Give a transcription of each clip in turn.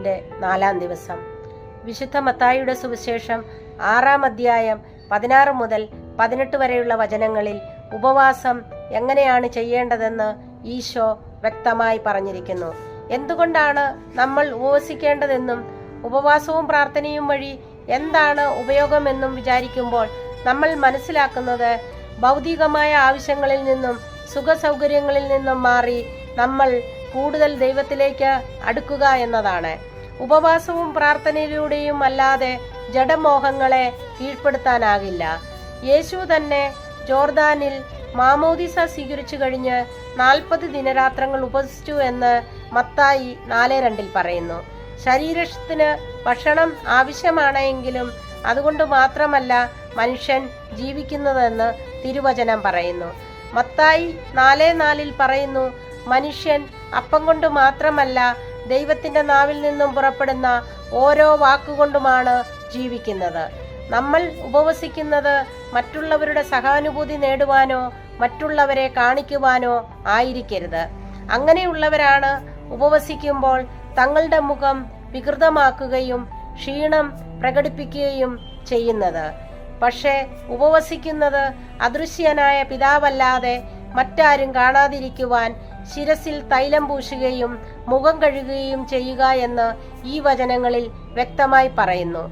ഉപവാസത്തിൻ്റെ 4-ാം ദിവസം. വിശുദ്ധ മത്തായിയുടെ സുവിശേഷം 6-ാം അധ്യായം 16 മുതൽ 18 വരെയുള്ള വചനങ്ങളിൽ ഉപവാസം എങ്ങനെയാണ് ചെയ്യേണ്ടതെന്ന് ഈശോ വ്യക്തമായി പറഞ്ഞിരിക്കുന്നു. എന്തുകൊണ്ടാണ് നമ്മൾ ഉപവസിക്കേണ്ടതെന്നും ഉപവാസവും പ്രാർത്ഥനയും വഴി എന്താണ് ഉപയോഗമെന്നും വിചാരിക്കുമ്പോൾ നമ്മൾ മനസ്സിലാക്കുന്നത് ഭൗതികമായ ആവശ്യങ്ങളിൽ നിന്നും സുഖസൗകര്യങ്ങളിൽ നിന്നും മാറി നമ്മൾ കൂടുതൽ ദൈവത്തിലേക്ക് അടുക്കുക എന്നതാണ്. ഉപവാസവും പ്രാർത്ഥനയിലൂടെയും അല്ലാതെ ജഡമോഹങ്ങളെ കീഴ്പ്പെടുത്താനാകില്ല. യേശു തന്നെ ജോർദാനിൽ മാമോദിസ സ്വീകരിച്ചു കഴിഞ്ഞ് 40 ദിനരാത്രങ്ങൾ ഉപവസിച്ചു എന്ന് മത്തായി 4:2 പറയുന്നു. ശരീരത്തിന് ഭക്ഷണം ആവശ്യമാണെങ്കിലും അതുകൊണ്ട് മാത്രമല്ല മനുഷ്യൻ ജീവിക്കുന്നതെന്ന് തിരുവചനം പറയുന്നു. മത്തായി 4:4 പറയുന്നു, മനുഷ്യൻ അപ്പം കൊണ്ട് മാത്രമല്ല ദൈവത്തിൻ്റെ നാവിൽ നിന്നും പുറപ്പെടുന്ന ഓരോ വാക്കുകൊണ്ടുമാണ് ജീവിക്കുന്നത്. നമ്മൾ ഉപവസിക്കുന്നത് മറ്റുള്ളവരുടെ സഹാനുഭൂതി നേടുവാനോ മറ്റുള്ളവരെ കാണിക്കുവാനോ ആയിരിക്കരുത്. അങ്ങനെയുള്ളവരാണ് ഉപവസിക്കുമ്പോൾ തങ്ങളുടെ മുഖം വികൃതമാക്കുകയും ക്ഷീണം പ്രകടിപ്പിക്കുകയും ചെയ്യുന്നത്. പക്ഷേ ഉപവസിക്കുന്നത് അദൃശ്യനായ പിതാവല്ലാതെ മറ്റാരും കാണാതിരിക്കുവാൻ ശിരസിൽ തൈലം പൂശുകയും മുഖം കഴുകുകയും ചെയ്യുക എന്ന് ഈ വചനങ്ങളിൽ വ്യക്തമായി പറയുന്നു.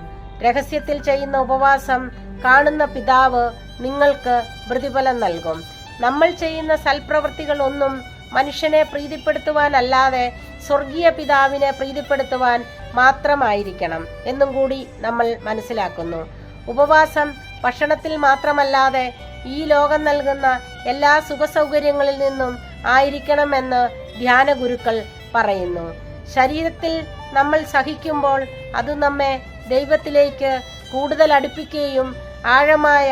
രഹസ്യത്തിൽ ചെയ്യുന്ന ഉപവാസം കാണുന്ന പിതാവ് നിങ്ങൾക്ക് പ്രതിഫലം നൽകും. നമ്മൾ ചെയ്യുന്ന സൽപ്രവൃത്തികൾ ഒന്നും മനുഷ്യനെ പ്രീതിപ്പെടുത്തുവാനല്ലാതെ സ്വർഗീയ പിതാവിനെ പ്രീതിപ്പെടുത്തുവാൻ മാത്രമായിരിക്കണം എന്നും കൂടി നമ്മൾ മനസ്സിലാക്കുന്നു. ഉപവാസം ഭക്ഷണത്തിൽ മാത്രമല്ലാതെ ഈ ലോകം നൽകുന്ന എല്ലാ സുഖസൗകര്യങ്ങളിൽ നിന്നും ആയിരിക്കണമെന്ന് ധ്യാന ഗുരുക്കൾ പറയുന്നു. ശരീരത്തിൽ നമ്മൾ സഹിക്കുമ്പോൾ അത് നമ്മെ ദൈവത്തിലേക്ക് കൂടുതൽ അടുപ്പിക്കുകയും ആഴമായ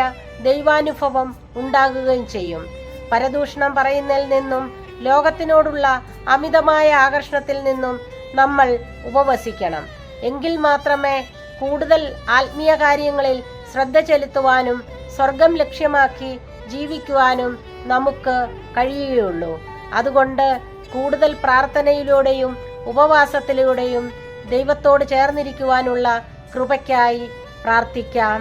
ദൈവാനുഭവം ഉണ്ടാകുകയും ചെയ്യും. പരദൂഷണം പറയുന്നതിൽ നിന്നും ലോകത്തിനോടുള്ള അമിതമായ ആകർഷണത്തിൽ നിന്നും നമ്മൾ ഉപവസിക്കണം. എങ്കിൽ മാത്രമേ കൂടുതൽ ആത്മീയ കാര്യങ്ങളിൽ ശ്രദ്ധ ചെലുത്തുവാനും സ്വർഗം ലക്ഷ്യമാക്കി ജീവിക്കുവാനും നമുക്ക് കഴിയുകയുള്ളൂ. അതുകൊണ്ട് കൂടുതൽ പ്രാർത്ഥനയിലൂടെയും ഉപവാസത്തിലൂടെയും ദൈവത്തോട് ചേർന്നിരിക്കുവാനുള്ള കൃപയ്ക്കായി പ്രാർത്ഥിക്കാം.